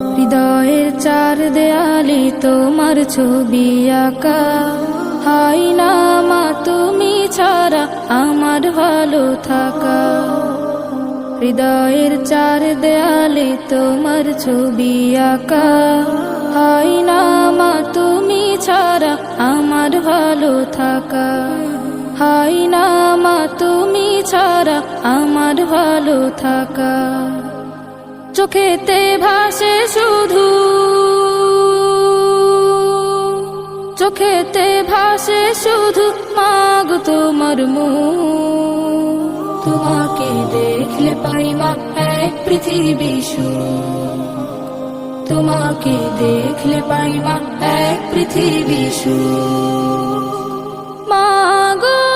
হৃদয়ের চার দেয়ালে তোমার ছবি আঁকা, হাই না মা তুমি ছাড়া আমার ভালো থাকা। হৃদয়ের চার দেয়ালে তোমার ছবি আঁকা, হাই না মা তুমি ছাড়া আমার ভালো থাকা। হাই না মা তুমি ছাড়া আমার ভালো থাকা। চোখেতে ভাসে শুধু, চোখেতে ভাসে শুধু মাগ তোমার মুখ। তোমাকে দেখলে পাই মা এক পৃথিবী সুখ। তোমাকে দেখলে পাই মা এক পৃথিবী সুখ। মাগো